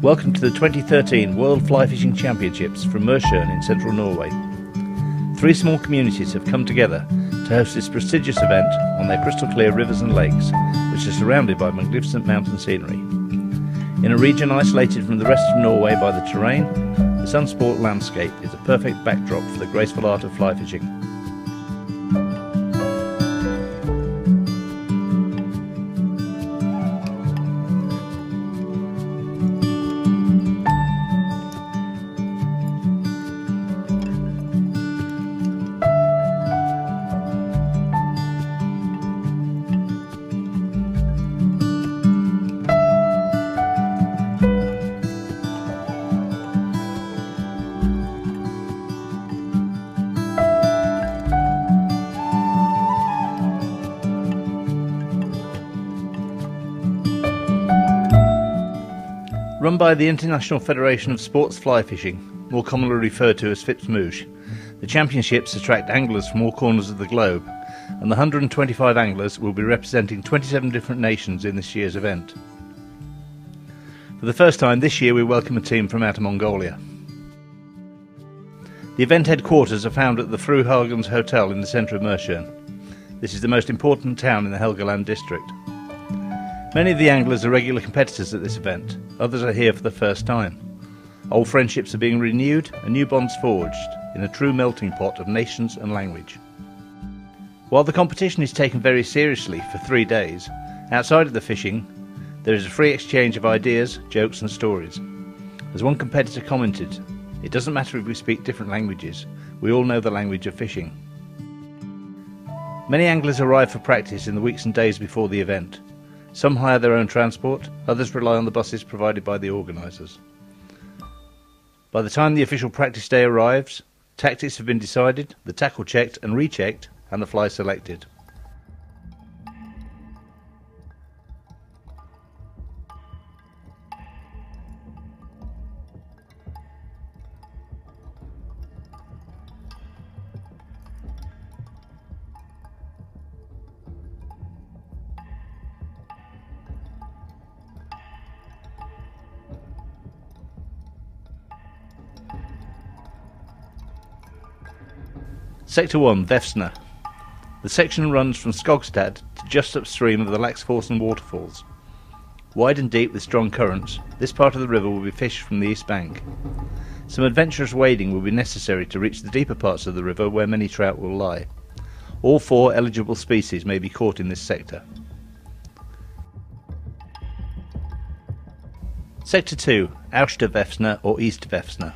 Welcome to the 2013 World Fly Fishing Championships from Mosjøen in central Norway. 3 small communities have come together to host this prestigious event on their crystal clear rivers and lakes, which are surrounded by magnificent mountain scenery. In a region isolated from the rest of Norway by the terrain, the sunsport landscape is a perfect backdrop for the graceful art of fly fishing. Run by the International Federation of Sports Fly Fishing, more commonly referred to as FIPSMOOSH, the championships attract anglers from all corners of the globe, and the 125 anglers will be representing 27 different nations in this year's event. For the first time this year we welcome a team from Outer Mongolia. The event headquarters are found at the Fruhagens Hotel in the centre of Mosjøen. This is the most important town in the Helgeland district. Many of the anglers are regular competitors at this event, others are here for the first time. Old friendships are being renewed and new bonds forged in a true melting pot of nations and language. While the competition is taken very seriously for 3 days, outside of the fishing there is a free exchange of ideas, jokes and stories. As one competitor commented, "It doesn't matter if we speak different languages, we all know the language of fishing." Many anglers arrive for practice in the weeks and days before the event. Some hire their own transport, others rely on the buses provided by the organisers. By the time the official practice day arrives, tactics have been decided, the tackle checked and rechecked, and the fly selected. Sector 1, Vesna. The section runs from Skogstad to just upstream of the Laxforsen waterfalls. Wide and deep with strong currents, this part of the river will be fished from the east bank. Some adventurous wading will be necessary to reach the deeper parts of the river where many trout will lie. All 4 eligible species may be caught in this sector. Sector 2, Auster Vesna or East Vesna.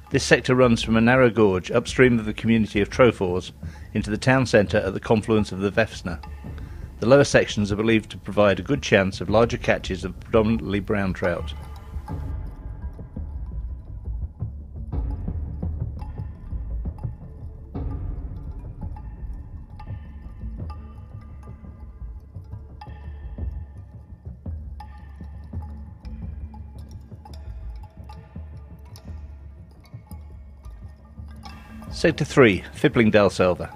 This sector runs from a narrow gorge upstream of the community of Trofors into the town centre at the confluence of the Vesna. The lower sections are believed to provide a good chance of larger catches of predominantly brown trout. Sector 3, Fiplingdalselva.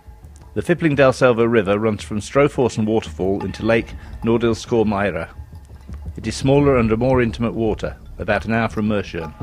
The Fiplingdalselva river runs from Stroforsen waterfall into Lake Nordilskormeira. It is smaller and more intimate water, about an hour from Mosjøen.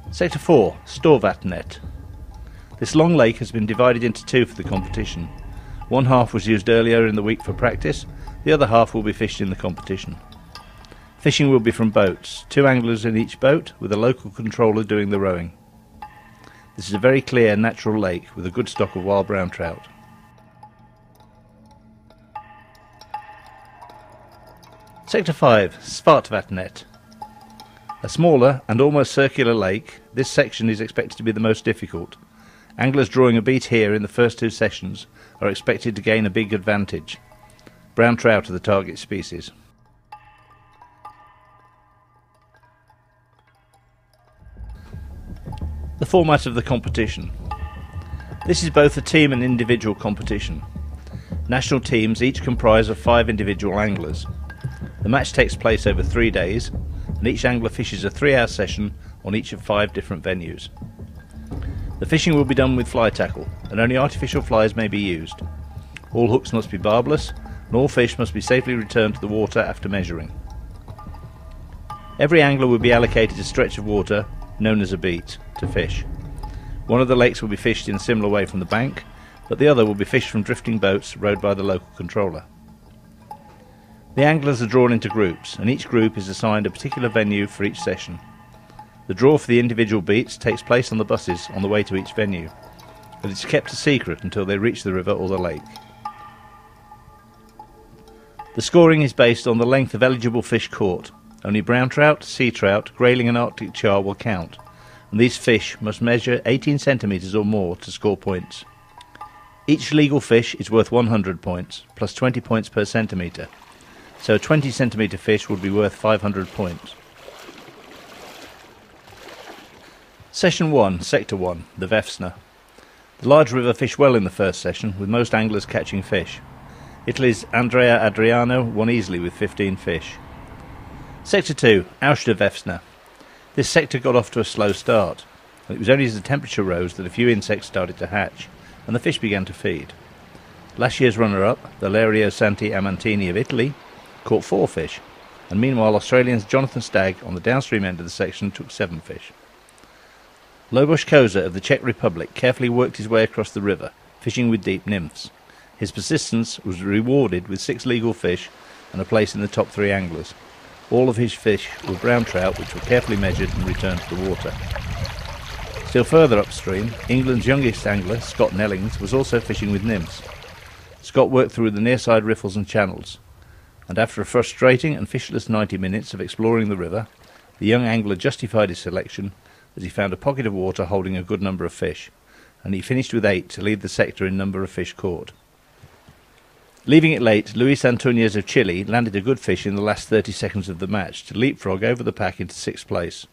Sector 4, Storvatnet. This long lake has been divided into 2 for the competition. One half was used earlier in the week for practice, the other half will be fished in the competition. Fishing will be from boats, 2 anglers in each boat with a local controller doing the rowing. This is a very clear natural lake with a good stock of wild brown trout. Sector 5, Svartvatnet. A smaller and almost circular lake, this section is expected to be the most difficult. Anglers drawing a beat here in the first 2 sessions are expected to gain a big advantage. Brown trout are the target species. format of the competition. This is both a team and individual competition. National teams each comprise of 5 individual anglers. The match takes place over 3 days, and each angler fishes a 3-hour session on each of 5 different venues. The fishing will be done with fly tackle, and only artificial flies may be used. All hooks must be barbless, and all fish must be safely returned to the water after measuring. Every angler will be allocated a stretch of water, known as a beat, to fish. One of the lakes will be fished in a similar way from the bank, but the other will be fished from drifting boats rowed by the local controller. The anglers are drawn into groups, and each group is assigned a particular venue for each session. The draw for the individual beats takes place on the buses on the way to each venue, but it's kept a secret until they reach the river or the lake. The scoring is based on the length of eligible fish caught. Only brown trout, sea trout, grayling and Arctic char will count, and these fish must measure 18 centimetres or more to score points. Each legal fish is worth 100 points, plus 20 points per centimetre, so a 20 centimetre fish would be worth 500 points. Session 1, Sector 1, the Vesna. The large river fished well in the first session, with most anglers catching fish. Italy's Andrea Adriano won easily with 15 fish. Sector 2, Auster Vesna. This sector got off to a slow start, and it was only as the temperature rose that a few insects started to hatch, and the fish began to feed. Last year's runner-up, the Lario Santi Amantini of Italy, caught 4 fish, and meanwhile Australian's Jonathan Stagg on the downstream end of the section took 7 fish. Lobush Koza of the Czech Republic carefully worked his way across the river, fishing with deep nymphs. His persistence was rewarded with 6 legal fish and a place in the top 3 anglers. All of his fish were brown trout, which were carefully measured and returned to the water. Still further upstream, England's youngest angler, Scott Nellings, was also fishing with nymphs. Scott worked through the nearside riffles and channels, and after a frustrating and fishless 90 minutes of exploring the river, the young angler justified his selection as he found a pocket of water holding a good number of fish, and he finished with 8 to lead the sector in number of fish caught. Leaving it late, Luis Antunes of Chile landed a good fish in the last 30 seconds of the match to leapfrog over the pack into 6th place.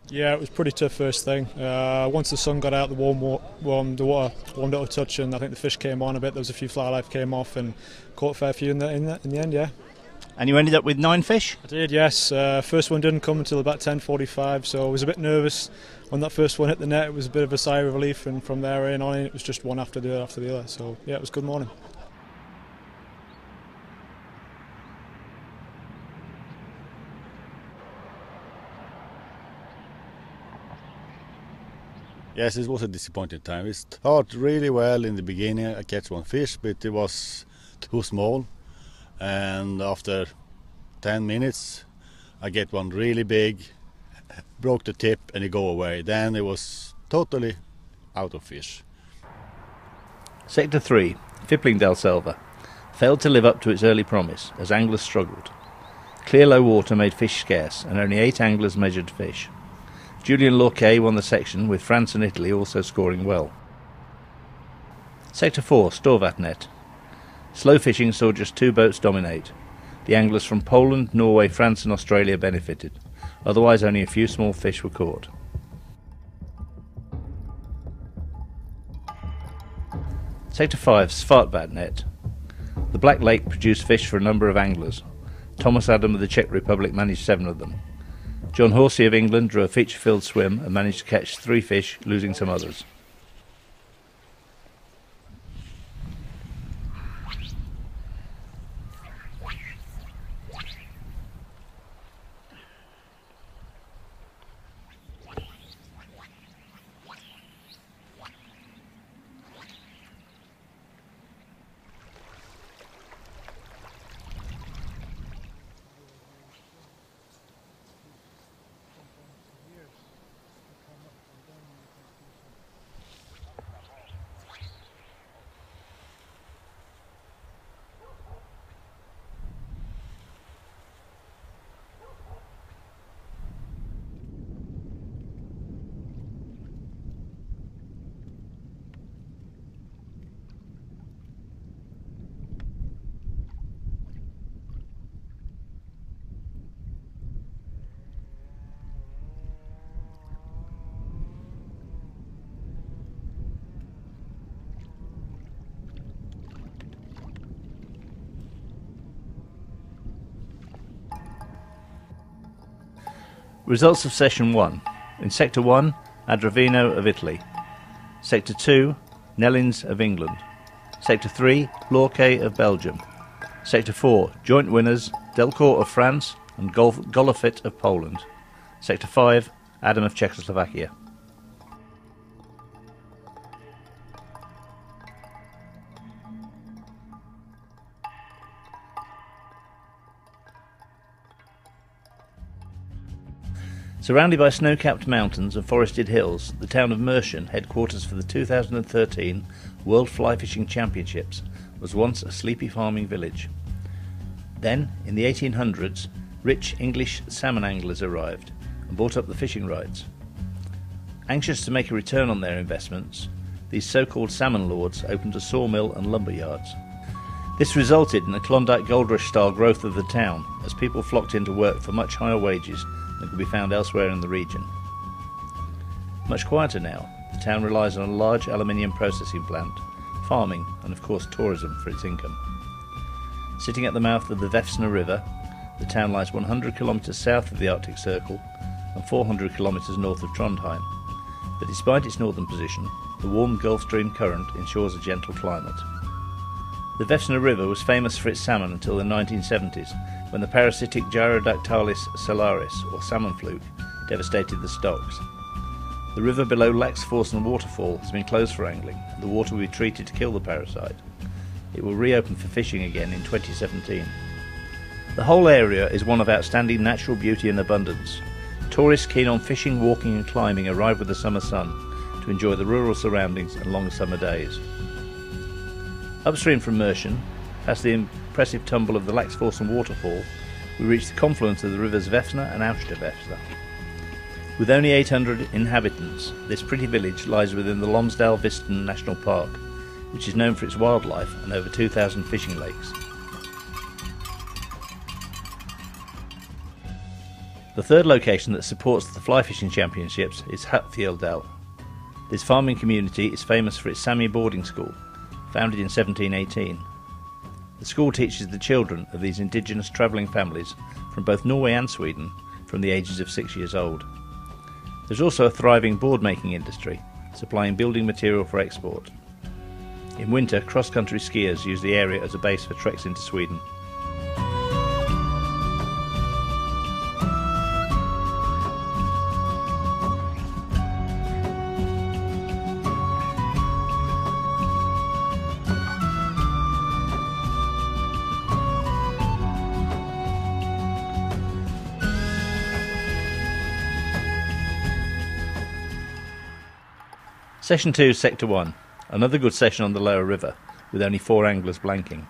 Yeah, it was pretty tough first thing. Once the sun got out, the water warmed up a touch, and I think the fish came on a bit. There was a few fly life came off, and caught a fair few in the end. Yeah. And you ended up with 9 fish? I did, yes. First one didn't come until about 10:45, so I was a bit nervous when that first one hit the net. It was a bit of a sigh of relief, and from there in on, it was just one after the other. So yeah, it was a good morning. Yes, it was a disappointing time. It started really well in the beginning. I catch 1 fish, but it was too small. And after 10 minutes, I get one really big, broke the tip, and it go away. Then it was totally out of fish. Sector 3, Fippling del Selva, failed to live up to its early promise as anglers struggled. Clear low water made fish scarce, and only 8 anglers measured fish. Julien Lorquet won the section, with France and Italy also scoring well. Sector 4, Storvatnet. Slow fishing saw just 2 boats dominate. The anglers from Poland, Norway, France and Australia benefited. Otherwise only a few small fish were caught. Sector 5, Svartvatnet. The Black Lake produced fish for a number of anglers. Thomas Adam of the Czech Republic managed 7 of them. John Horsey of England drew a feature-filled swim and managed to catch 3 fish, losing some others. Results of Session 1. In Sector 1, Adrovino of Italy. Sector 2, Nellins of England. Sector 3, Lorquet of Belgium. Sector 4, joint winners Delcourt of France and Golofit of Poland. Sector 5, Adam of Czechoslovakia. Surrounded by snow-capped mountains and forested hills, the town of Merschen, headquarters for the 2013 World Fly Fishing Championships, was once a sleepy farming village. Then, in the 1800s, rich English salmon anglers arrived and bought up the fishing rights. Anxious to make a return on their investments, these so-called salmon lords opened a sawmill and lumber yards. This resulted in a Klondike Gold Rush-style growth of the town, as people flocked into work for much higher wages than could be found elsewhere in the region. Much quieter now, the town relies on a large aluminium processing plant, farming and of course tourism for its income. Sitting at the mouth of the Vesna River, the town lies 100 kilometres south of the Arctic Circle and 400 kilometres north of Trondheim, but despite its northern position, the warm Gulf Stream current ensures a gentle climate. The Vesna River was famous for its salmon until the 1970s, when the parasitic Gyrodactylis salaris, or salmon fluke, devastated the stocks. The river below Laxforsen waterfall has been closed for angling, and the water will be treated to kill the parasite. It will reopen for fishing again in 2017. The whole area is one of outstanding natural beauty and abundance. Tourists keen on fishing, walking and climbing arrive with the summer sun to enjoy the rural surroundings and long summer days. Upstream from Merschen, past the impressive tumble of the Laxforsen waterfall, we reach the confluence of the rivers Vesna and Vesna. With only 800 inhabitants, this pretty village lies within the Lonsdal-Visten National Park, which is known for its wildlife and over 2,000 fishing lakes. The third location that supports the fly fishing championships is Hatfjelldal. This farming community is famous for its Sami boarding school, founded in 1718. The school teaches the children of these indigenous travelling families from both Norway and Sweden from the ages of 6 years old. There's also a thriving board-making industry, supplying building material for export. In winter, cross-country skiers use the area as a base for treks into Sweden. Session 2, Sector 1. Another good session on the lower river, with only 4 anglers blanking.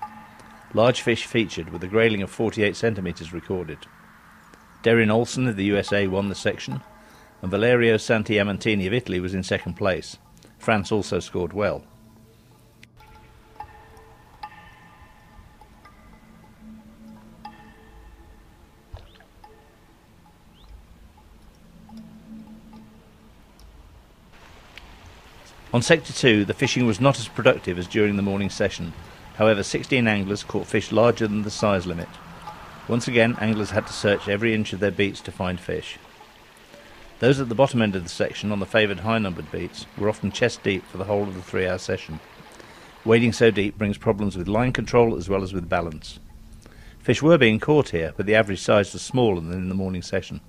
Large fish featured, with a grayling of 48 centimetres recorded. Derrin Olsen of the USA won the section, and Valerio Santiamantini of Italy was in second place. France also scored well. On Sector 2, the fishing was not as productive as during the morning session. However, 16 anglers caught fish larger than the size limit. Once again, anglers had to search every inch of their beats to find fish. Those at the bottom end of the section, on the favoured high-numbered beats, were often chest deep for the whole of the 3-hour session. Wading so deep brings problems with line control as well as with balance. Fish were being caught here, but the average size was smaller than in the morning session.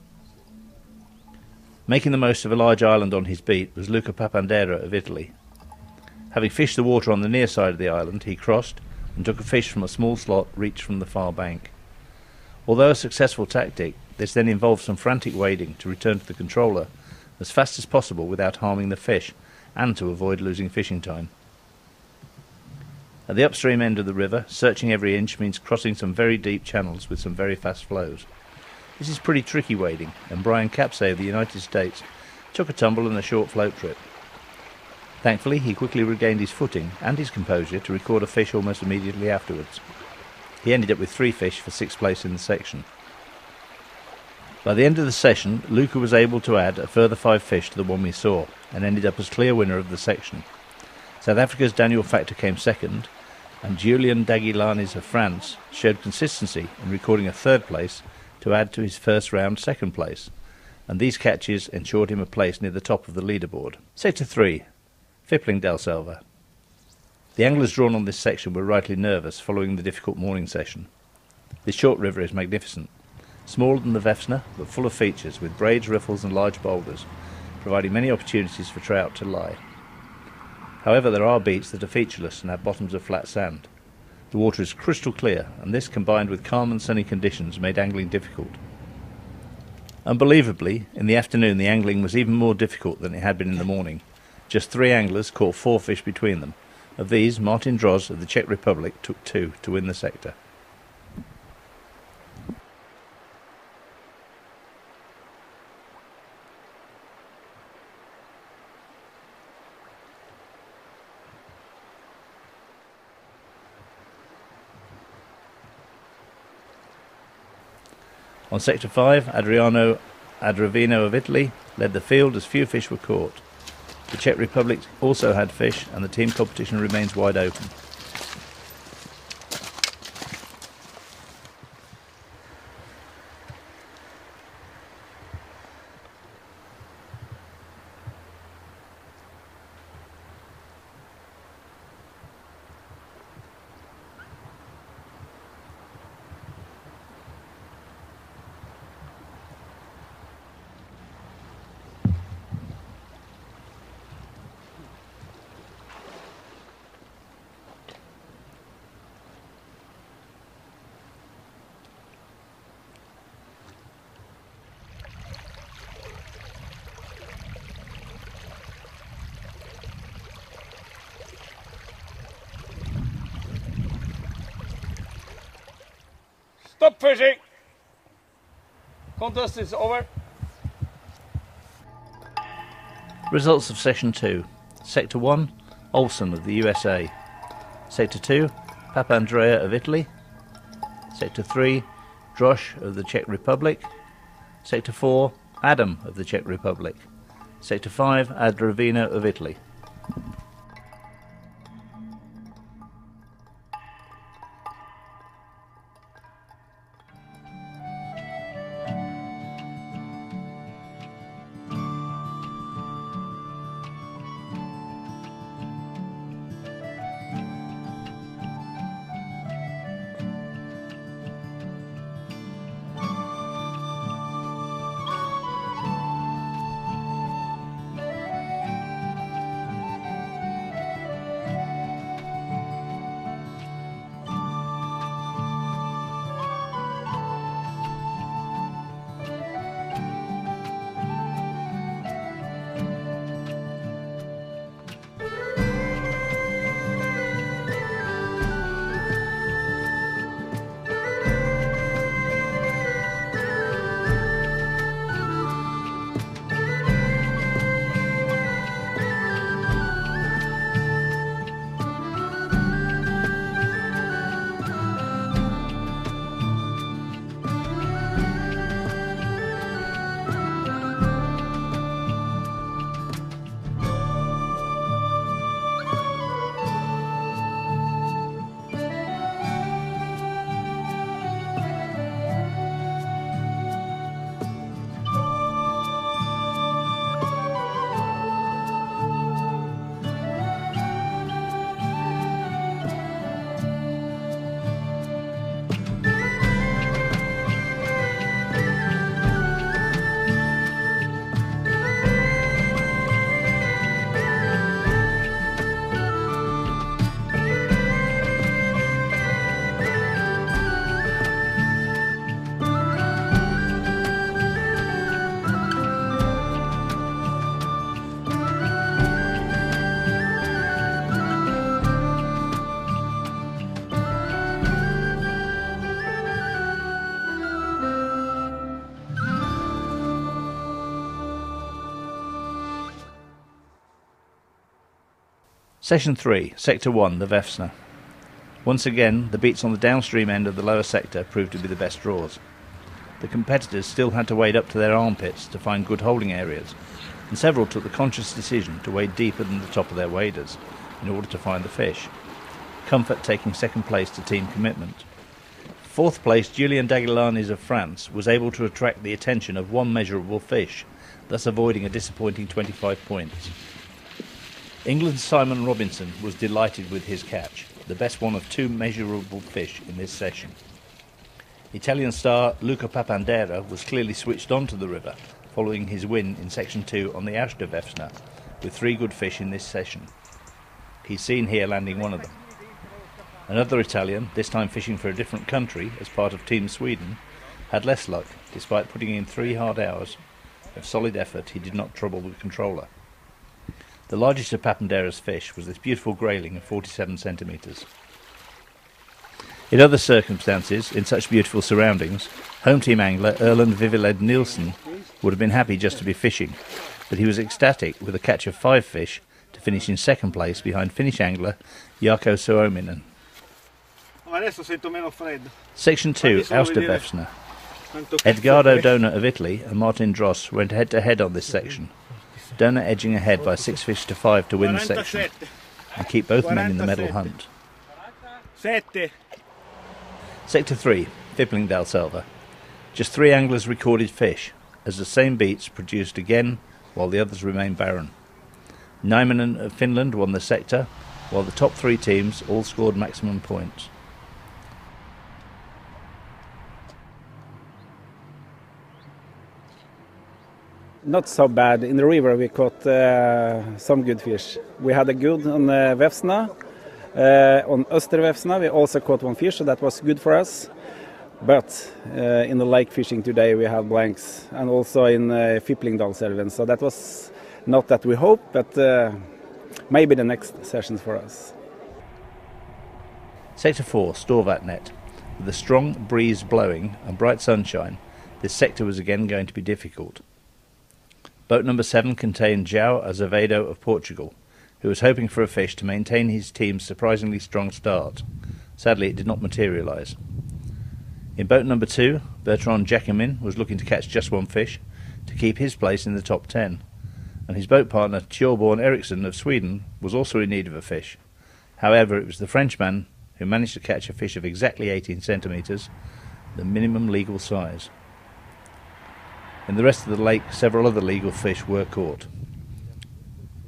Making the most of a large island on his beat was Luca Papandera of Italy. Having fished the water on the near side of the island, he crossed and took a fish from a small slot reached from the far bank. Although a successful tactic, this then involved some frantic wading to return to the controller as fast as possible without harming the fish and to avoid losing fishing time. At the upstream end of the river, searching every inch means crossing some very deep channels with some very fast flows. This is pretty tricky wading, and Brian Capsay of the United States took a tumble and a short float trip. Thankfully, he quickly regained his footing and his composure to record a fish almost immediately afterwards. He ended up with 3 fish for 6th place in the section. By the end of the session, Luca was able to add a further 5 fish to the one we saw, and ended up as clear winner of the section. South Africa's Daniel Factor came second, and Julien Daguilanis of France showed consistency in recording a 3rd place to add to his first round 2nd place, and these catches ensured him a place near the top of the leaderboard. Sector 3, Fippling Delselva. The anglers drawn on this section were rightly nervous following the difficult morning session. This short river is magnificent, smaller than the Vesna, but full of features with braids, riffles and large boulders, providing many opportunities for trout to lie. However, there are beats that are featureless and have bottoms of flat sand. The water is crystal clear, and this combined with calm and sunny conditions made angling difficult. Unbelievably, in the afternoon the angling was even more difficult than it had been in the morning. Just 3 anglers caught 4 fish between them. Of these, Martin Droz of the Czech Republic took 2 to win the sector. On Sector 5, Adriano Adravino of Italy led the field as few fish were caught. The Czech Republic also had fish and the team competition remains wide open. Stop fishing! Contest is over. Results of Session 2. Sector 1, Olsen of the USA. Sector 2, Papandrea of Italy. Sector 3, Drosh of the Czech Republic. Sector 4, Adam of the Czech Republic. Sector 5, Adravino of Italy. Session 3, Sector 1, the Vesna. Once again, the beats on the downstream end of the lower sector proved to be the best draws. The competitors still had to wade up to their armpits to find good holding areas, and several took the conscious decision to wade deeper than the top of their waders in order to find the fish. Comfort taking second place to team commitment. Fourth place Julien Daguilanis of France was able to attract the attention of one measurable fish, thus avoiding a disappointing 25 points. England's Simon Robinson was delighted with his catch, the best one of two measurable fish in this session. Italian star Luca Papandera was clearly switched on to the river, following his win in Section 2 on the Arche de Vesna, with 3 good fish in this session. He's seen here landing one of them. Another Italian, this time fishing for a different country as part of Team Sweden, had less luck. Despite putting in 3 hard hours of solid effort, he did not trouble the controller. The largest of Papandera's fish was this beautiful grayling of 47 centimetres. In other circumstances, in such beautiful surroundings, home team angler Erland Viveled Nielsen would have been happy just to be fishing, but he was ecstatic with a catch of 5 fish to finish in second place behind Finnish angler Jarkko Suominen. Section 2, Arche de Vesna. Edgardo Dona of Italy and Martin Dross went head-to-head on this section, Dona edging ahead by 6 fish to 5 to win the section and keep both men in the medal hunt. Sector 3, Fiplingdal Selva. Just 3 anglers recorded fish, as the same beats produced again while the others remained barren. Nieminen of Finland won the sector, while the top 3 teams all scored maximum points. Not so bad. In the river we caught some good fish. We had a good on Vesna. On Östervesna we also caught 1 fish, so that was good for us. But in the lake fishing today we have blanks, and also in Fiplingdalselven, so that was not that we hope, but maybe the next sessions for us. Sector 4, Storvatnet. With a strong breeze blowing and bright sunshine, this sector was again going to be difficult. Boat number 7 contained João Azevedo of Portugal, who was hoping for a fish to maintain his team's surprisingly strong start. Sadly, it did not materialise. In boat number 2, Bertrand Jacquemin was looking to catch just 1 fish to keep his place in the top 10, and his boat partner Thorborn Eriksson of Sweden was also in need of a fish. However, it was the Frenchman who managed to catch a fish of exactly 18 centimetres, the minimum legal size. In the rest of the lake, several other legal fish were caught.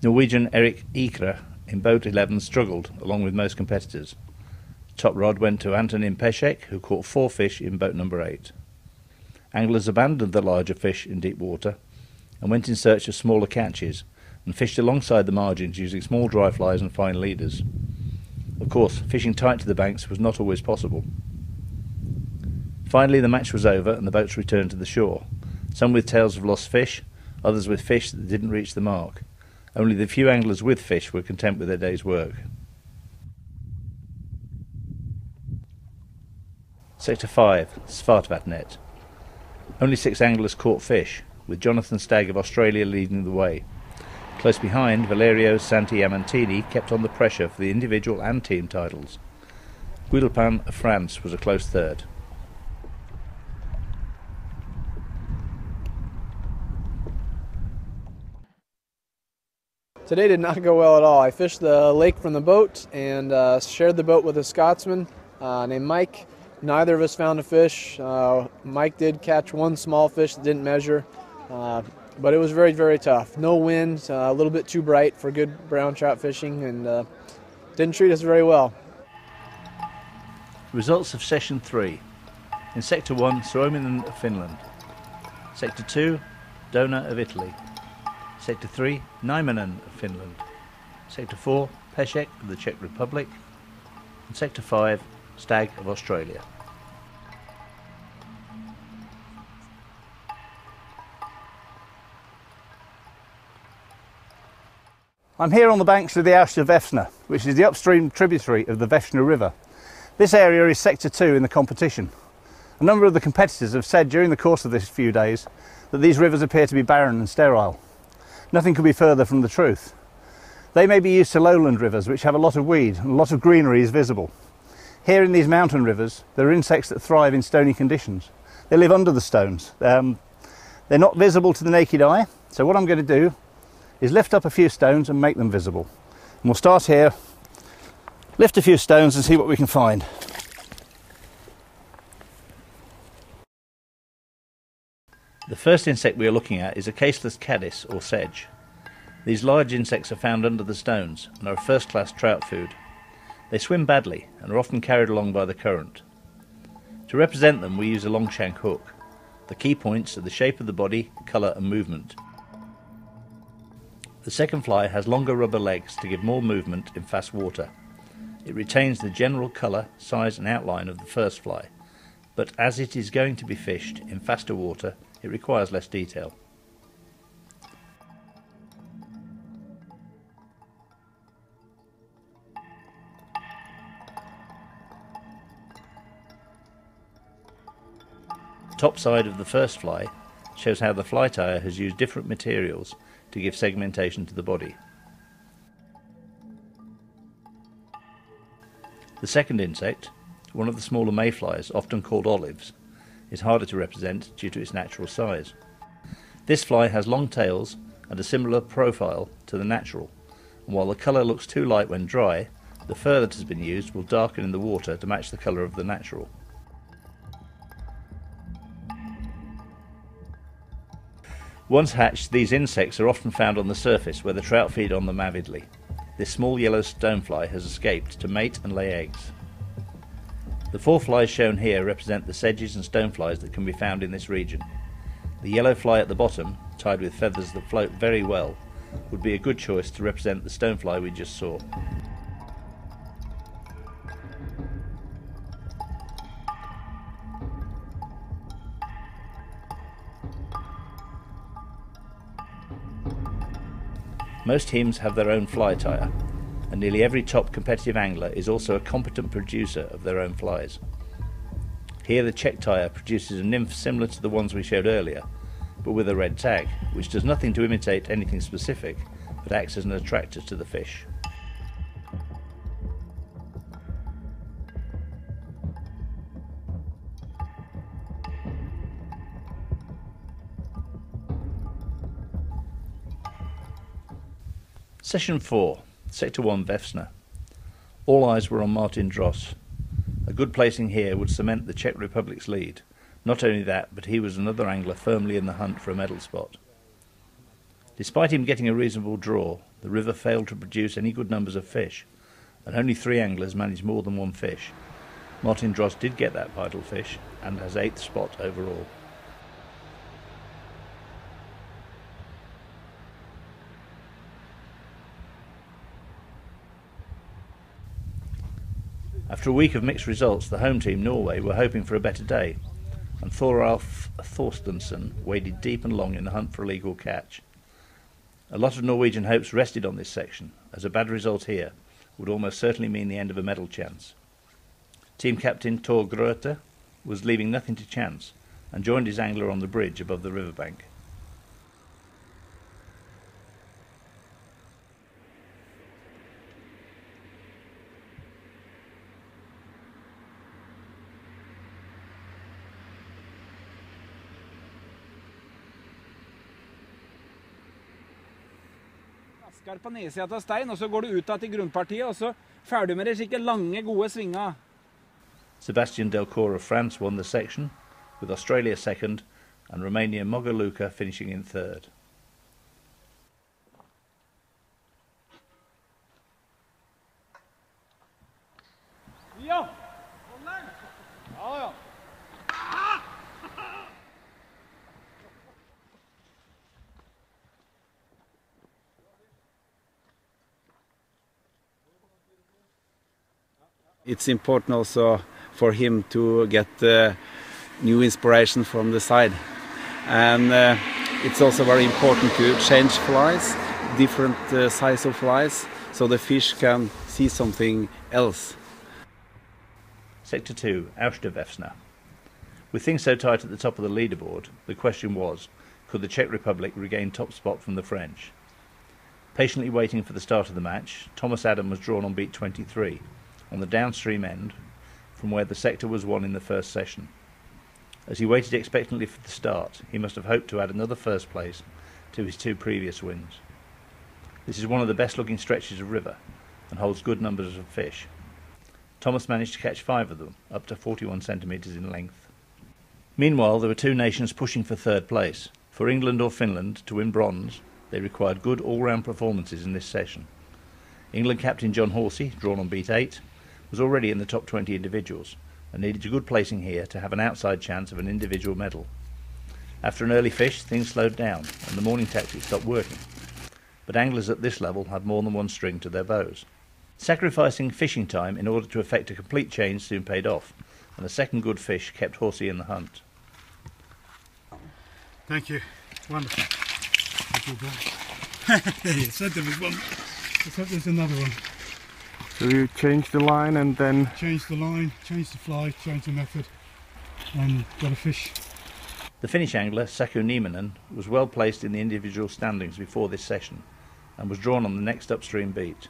Norwegian Erik Ikra in boat 11 struggled, along with most competitors. Top rod went to Antonin Peszek, who caught 4 fish in boat number 8. Anglers abandoned the larger fish in deep water and went in search of smaller catches and fished alongside the margins using small dry flies and fine leaders. Of course, fishing tight to the banks was not always possible. Finally, the match was over and the boats returned to the shore, some with tales of lost fish, others with fish that didn't reach the mark. Only the few anglers with fish were content with their day's work. Sector 5, Svartvatnet. Only 6 anglers caught fish, with Jonathan Stagg of Australia leading the way. Close behind, Valerio Santi Amantini kept on the pressure for the individual and team titles. Guillepin of France was a close third. Today did not go well at all. I fished the lake from the boat and shared the boat with a Scotsman named Mike. Neither of us found a fish. Mike did catch 1 small fish that didn't measure, but it was very, very tough. No wind, a little bit too bright for good brown trout fishing, and didn't treat us very well. Results of Session 3. In Sector 1, Suominen of Finland. Sector 2, Dona of Italy. Sector 3, Nieminen of Finland. Sector 4, Peszek of the Czech Republic. And Sector 5, Stagg of Australia. I'm here on the banks of the Arche de Vesna, which is the upstream tributary of the Vesna River. This area is Sector 2 in the competition. A number of the competitors have said during the course of this few days that these rivers appear to be barren and sterile. Nothing could be further from the truth. They may be used to lowland rivers which have a lot of weed and a lot of greenery is visible. Here in these mountain rivers there are insects that thrive in stony conditions. They live under the stones. They're not visible to the naked eye, so what I'm going to do is lift up a few stones and make them visible. And we'll start here, lift a few stones and see what we can find. The first insect we are looking at is a Caseless Caddis or Sedge. These large insects are found under the stones and are a first-class trout food. They swim badly and are often carried along by the current. To represent them we use a long shank hook. The key points are the shape of the body, colour and movement. The second fly has longer rubber legs to give more movement in fast water. It retains the general colour, size and outline of the first fly, but as it is going to be fished in faster water, it requires less detail. The top side of the first fly shows how the fly tire has used different materials to give segmentation to the body. The second insect, one of the smaller mayflies, often called olives, is harder to represent due to its natural size. This fly has long tails and a similar profile to the natural, and while the colour looks too light when dry, the fur that has been used will darken in the water to match the colour of the natural. Once hatched, these insects are often found on the surface where the trout feed on them avidly. This small yellow stonefly has escaped to mate and lay eggs. The four flies shown here represent the sedges and stoneflies that can be found in this region. The yellow fly at the bottom, tied with feathers that float very well, would be a good choice to represent the stonefly we just saw. Most teams have their own fly tire, and nearly every top competitive angler is also a competent producer of their own flies. Here the check tire produces a nymph similar to the ones we showed earlier, but with a red tag, which does nothing to imitate anything specific, but acts as an attractor to the fish. Session 4, Sector 1 Vesna. All eyes were on Martin Dross. A good placing here would cement the Czech Republic's lead. Not only that, but he was another angler firmly in the hunt for a medal spot. Despite him getting a reasonable draw, the river failed to produce any good numbers of fish, and only 3 anglers managed more than 1 fish. Martin Dross did get that vital fish, and has 8th spot overall. After a week of mixed results, the home team, Norway, were hoping for a better day, and Thoralf Thorstensen waded deep and long in the hunt for a legal catch. A lot of Norwegian hopes rested on this section, as a bad result here would almost certainly mean the end of a medal chance. Team captain Tor Grote was leaving nothing to chance, and joined his angler on the bridge above the riverbank. På nedsida av stein, og så går du ut av til grunnpartiet, og så ferdig med de skikkelig lange, gode svinga. Sebastian Delcourt of France won the section, with Australia second and Romania Mogaluca finishing in third. Ja! Hold den! Ja, ja. It's important also for him to get new inspiration from the side, and it's also very important to change flies, different size of flies, so the fish can see something else. Sector 2, Vesna. With things so tight at the top of the leaderboard, the question was, could the Czech Republic regain top spot from the French? Patiently waiting for the start of the match, Thomas Adam was drawn on beat 23, on the downstream end from where the sector was won in the first session. As he waited expectantly for the start, he must have hoped to add another first place to his 2 previous wins. This is one of the best looking stretches of river and holds good numbers of fish. Thomas managed to catch 5 of them, up to 41 centimetres in length. Meanwhile, there were two nations pushing for third place. For England or Finland to win bronze, they required good all-round performances in this session. England captain John Horsey, drawn on beat 8, was already in the top 20 individuals and needed a good placing here to have an outside chance of an individual medal. After an early fish, things slowed down and the morning tactics stopped working. But anglers at this level had more than one string to their bows. Sacrificing fishing time in order to effect a complete change soon paid off, and a second good fish kept Horsey in the hunt. Thank you. Wonderful. There you said there was one. Let's hope there's another one. So you change the line and then... Change the line, change the fly, change the method, and got a fish. The Finnish angler, Saku Nieminen, was well placed in the individual standings before this session, and was drawn on the next upstream beat.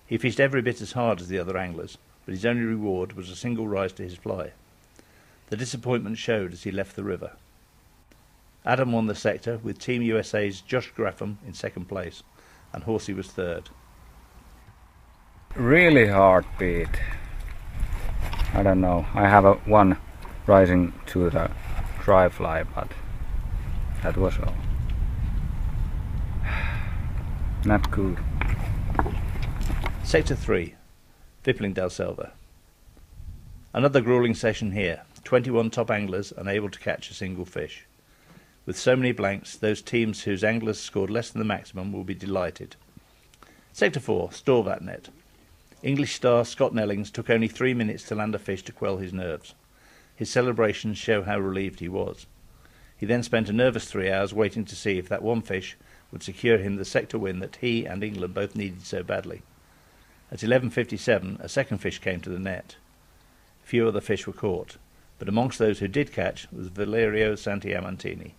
He fished every bit as hard as the other anglers, but his only reward was a single rise to his fly. The disappointment showed as he left the river. Adam won the sector with Team USA's Josh Graffam in second place, and Horsey was third. Really hard beat. I don't know. I have one rising to the dry fly, but that was all. Not good. Sector 3, Vippling-Dalselva. Another gruelling session here. 21 top anglers unable to catch a single fish. With so many blanks, those teams whose anglers scored less than the maximum will be delighted. Sector 4, Storvatnet. English star Scott Nellings took only 3 minutes to land a fish to quell his nerves. His celebrations show how relieved he was. He then spent a nervous 3 hours waiting to see if that one fish would secure him the sector win that he and England both needed so badly. At 11:57, a second fish came to the net. Few other fish were caught, but amongst those who did catch was Valerio Santiamantini.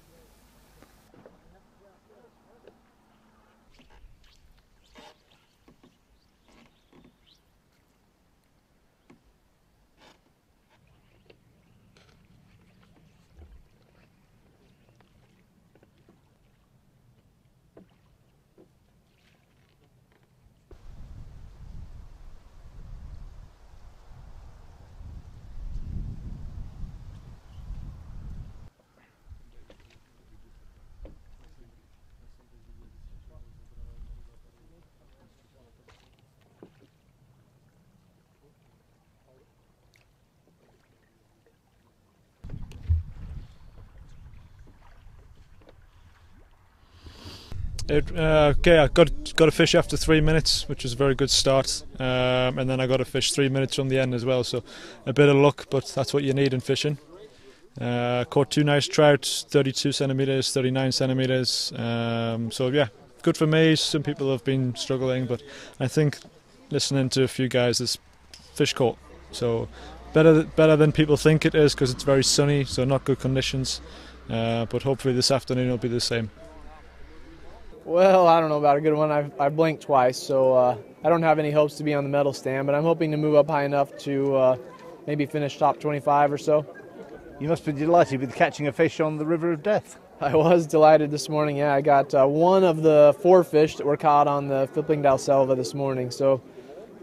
Okay, I got a fish after 3 minutes, which was a very good start, and then I got a fish 3 minutes from the end as well, so a bit of luck, but that's what you need in fishing. Caught 2 nice trout, 32 centimeters, 39 centimeters, so yeah, good for me. Some people have been struggling, but I think listening to a few guys, there's fish caught, so better than people think it is, because it's very sunny, so not good conditions, but hopefully this afternoon will be the same. Well, I don't know about a good one. I blinked twice, so I don't have any hopes to be on the medal stand, but I'm hoping to move up high enough to maybe finish top 25 or so. You must be delighted with catching a fish on the River of Death. I was delighted this morning, yeah. I got one of the 4 fish that were caught on the Vippling-Dalselva this morning, so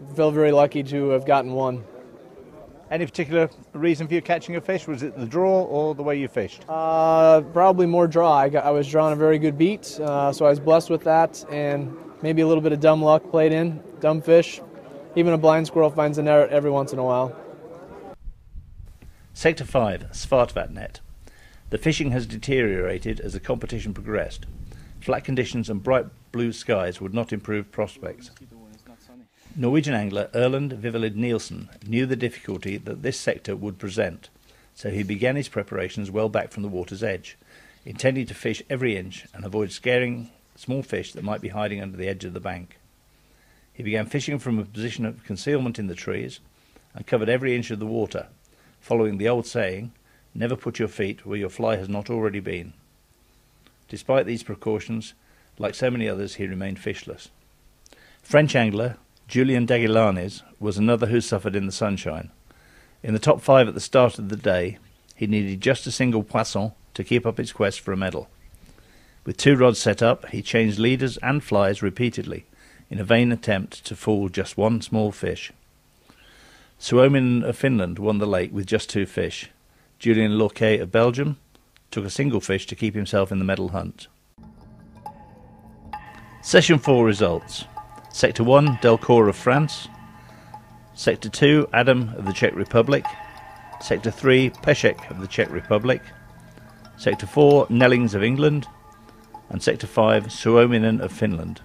I feel very lucky to have gotten one. Any particular reason for you catching a fish? Was it the draw or the way you fished? Probably more draw. I was drawing a very good beat, so I was blessed with that, and maybe a little bit of dumb luck played in, dumb fish. Even a blind squirrel finds a net every once in a while. Sector 5, Svartvatnet. The fishing has deteriorated as the competition progressed. Flat conditions and bright blue skies would not improve prospects. Norwegian angler Erlend Vivalid Nielsen knew the difficulty that this sector would present, so he began his preparations well back from the water's edge, intending to fish every inch and avoid scaring small fish that might be hiding under the edge of the bank. He began fishing from a position of concealment in the trees and covered every inch of the water, following the old saying, "Never put your feet where your fly has not already been." Despite these precautions, like so many others, he remained fishless. French angler Julien Daguilanes was another who suffered in the sunshine. In the top 5 at the start of the day, he needed just a single poisson to keep up his quest for a medal. With 2 rods set up, he changed leaders and flies repeatedly in a vain attempt to fool just one small fish. Suominen of Finland won the lake with just 2 fish. Julien Lorquet of Belgium took a single fish to keep himself in the medal hunt. Session 4 results. Sector 1, Delcourt of France. Sector 2, Adam of the Czech Republic. Sector 3, Peszek of the Czech Republic. Sector 4, Nellings of England. And Sector 5, Suominen of Finland.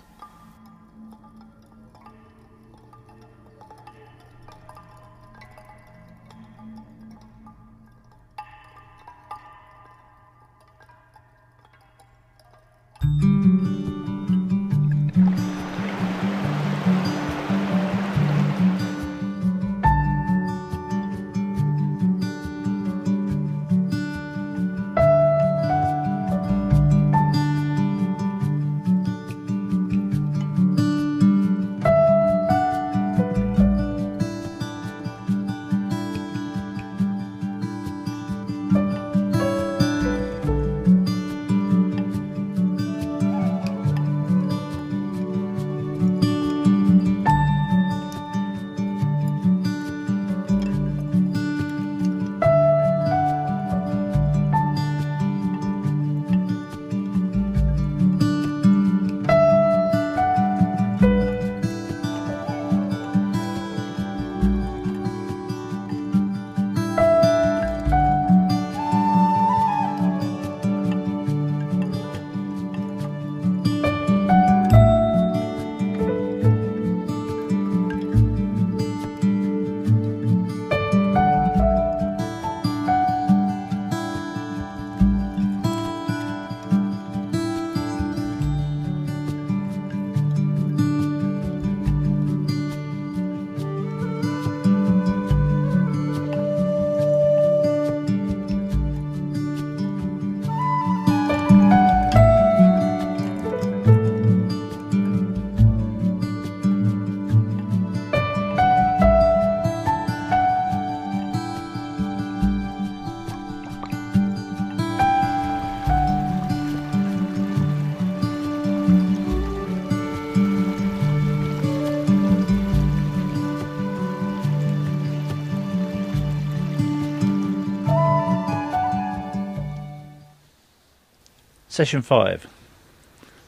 Session 5.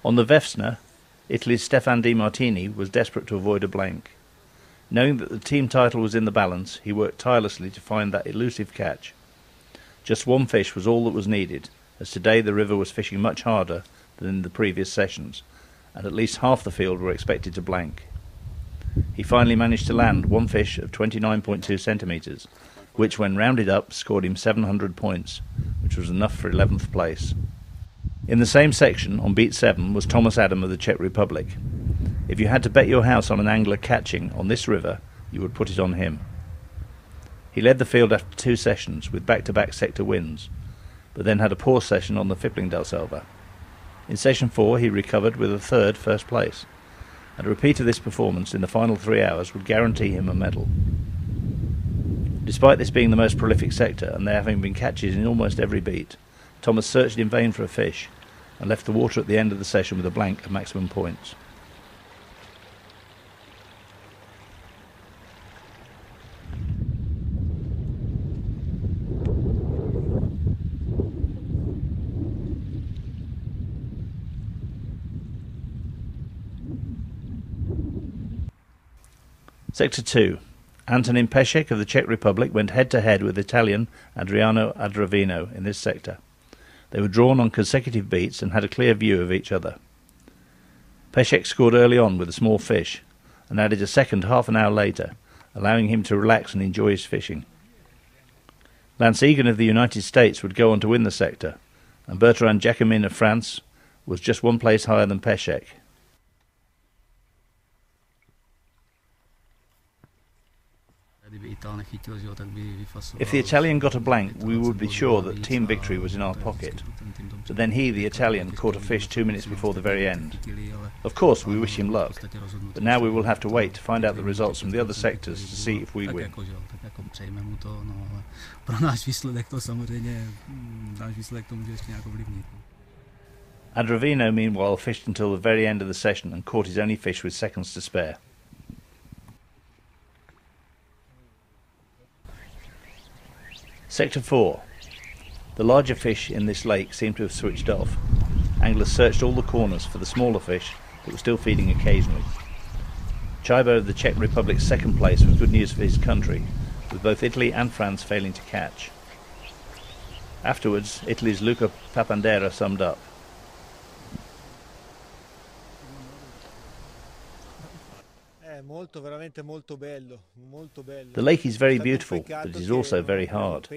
On the Vesna, Italy's Stefan Di Martini was desperate to avoid a blank. Knowing that the team title was in the balance, he worked tirelessly to find that elusive catch. Just one fish was all that was needed, as today the river was fishing much harder than in the previous sessions, and at least half the field were expected to blank. He finally managed to land one fish of 29.2 centimetres, which when rounded up scored him 700 points, which was enough for 11th place. In the same section, on beat 7, was Thomas Adam of the Czech Republic. If you had to bet your house on an angler catching on this river, you would put it on him. He led the field after 2 sessions with back-to-back sector wins, but then had a poor session on the Fippling-Delselva. In session 4 he recovered with a third first place, and a repeat of this performance in the final 3 hours would guarantee him a medal. Despite this being the most prolific sector and there having been catches in almost every beat, Thomas searched in vain for a fish and left the water at the end of the session with a blank of maximum points. Sector 2. Antonin Peszek of the Czech Republic went head-to-head with Italian Adriano Adravino in this sector. They were drawn on consecutive beats and had a clear view of each other. Peszek scored early on with a small fish and added a second half an hour later, allowing him to relax and enjoy his fishing. Lance Egan of the United States would go on to win the sector, and Bertrand Jacquemin of France was just one place higher than Peszek. If the Italian got a blank, we would be sure that team victory was in our pocket. But then he, the Italian, caught a fish 2 minutes before the very end. Of course, we wish him luck, but now we will have to wait to find out the results from the other sectors to see if we win. Adravino, meanwhile, fished until the very end of the session and caught his only fish with seconds to spare. Sector 4. The larger fish in this lake seem to have switched off. Anglers searched all the corners for the smaller fish that were still feeding occasionally. Chibo of the Czech Republic's second place was good news for his country, with both Italy and France failing to catch. Afterwards, Italy's Luca Papandera summed up. The lake is very beautiful, but it is also very hard.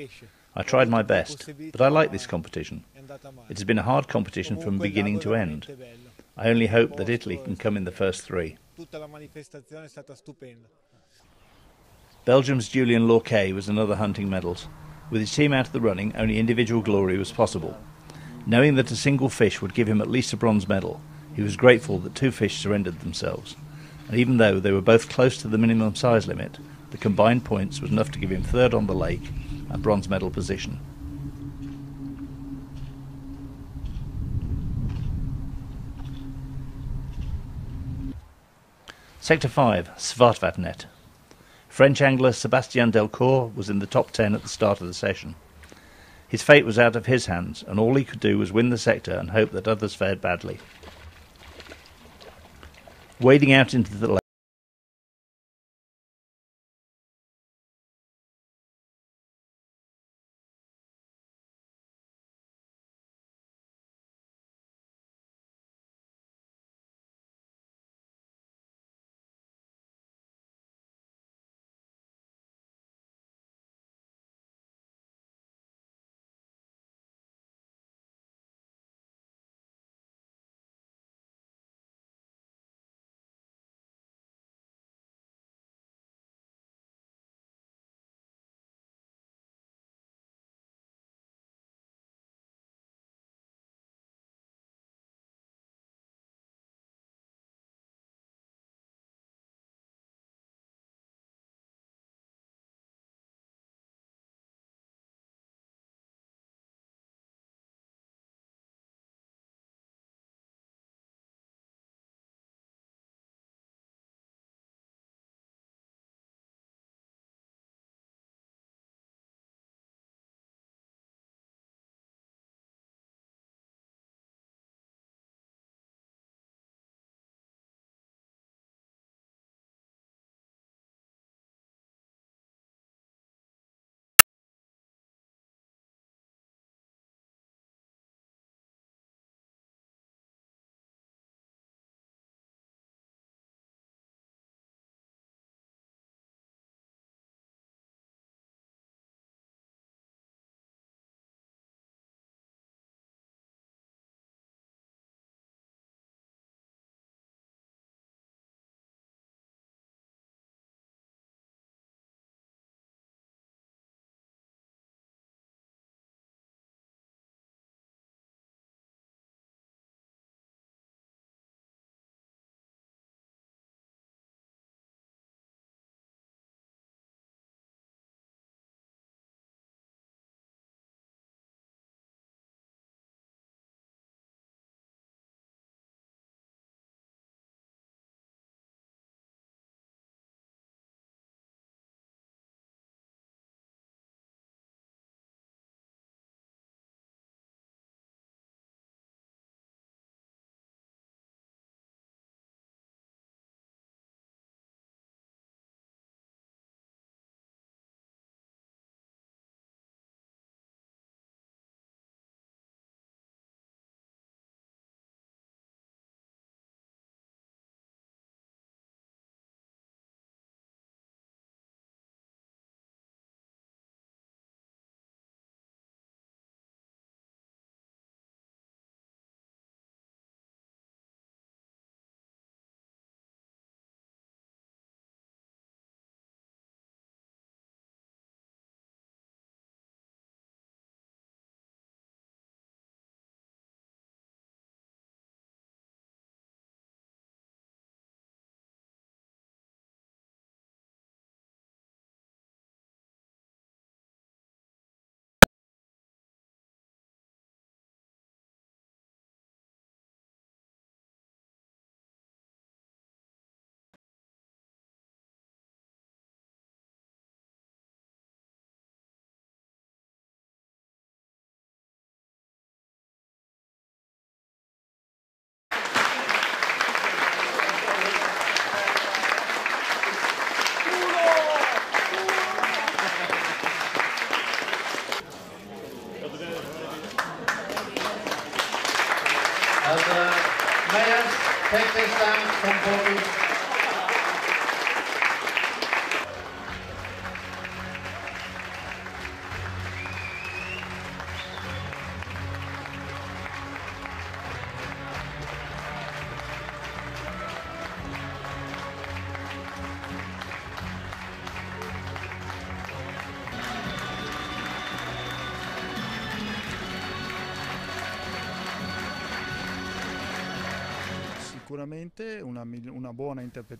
I tried my best, but I like this competition. It has been a hard competition from beginning to end. I only hope that Italy can come in the first three. Belgium's Julien Lorquet was another hunting medals. With his team out of the running, only individual glory was possible. Knowing that a single fish would give him at least a bronze medal, he was grateful that 2 fish surrendered themselves. And even though they were both close to the minimum size limit, the combined points was enough to give him third on the lake and bronze medal position. Sector 5, Svartvatnet. French angler Sébastien Delcourt was in the top 10 at the start of the session. His fate was out of his hands, and all he could do was win the sector and hope that others fared badly. Wading out into the lake,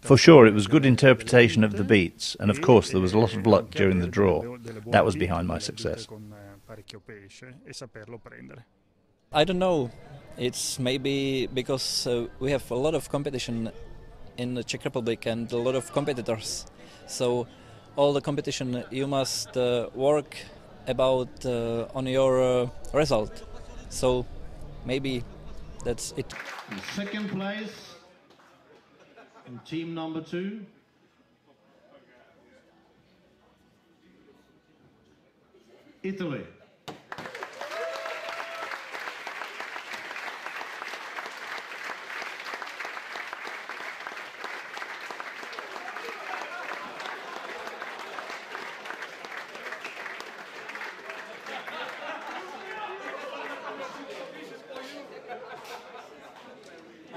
For sure, it was good interpretation of the beats, and of course there was a lot of luck during the draw. That was behind my success. I don't know. It's maybe because we have a lot of competition in the Czech Republic and a lot of competitors. So all the competition you must work about on your result. So maybe that's it. In second place in team number 2, Italy.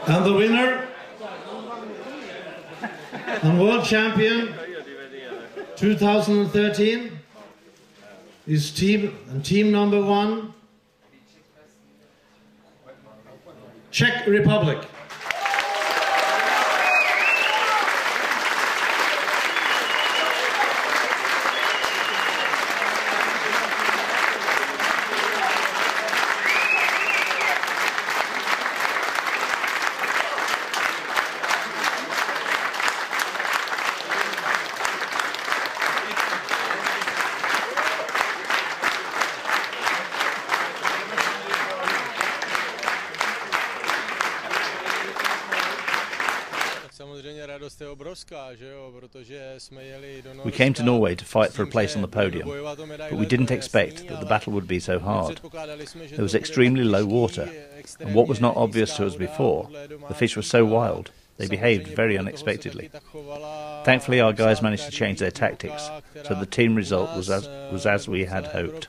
And the winner and world champion 2013 is team number 1, Czech Republic. We came to Norway to fight for a place on the podium, but we didn't expect that the battle would be so hard. There was extremely low water, and what was not obvious to us before, the fish were so wild, they behaved very unexpectedly. Thankfully our guys managed to change their tactics, so the team result was as we had hoped.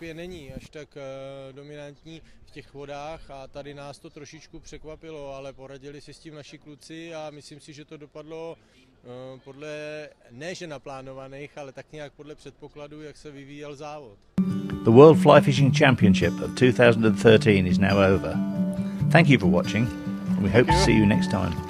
V těch vodách a tady nás to trošičku překvapilo, ale poradili si s tím naši kluci a myslím si, že to dopadlo podle ne že naplánovaných, ale tak nějak podle předpokladů, jak se vyvíjel závod. The World Fly Fishing Championship of 2013 is now over. Thank you for watching, and we hope to see you next time.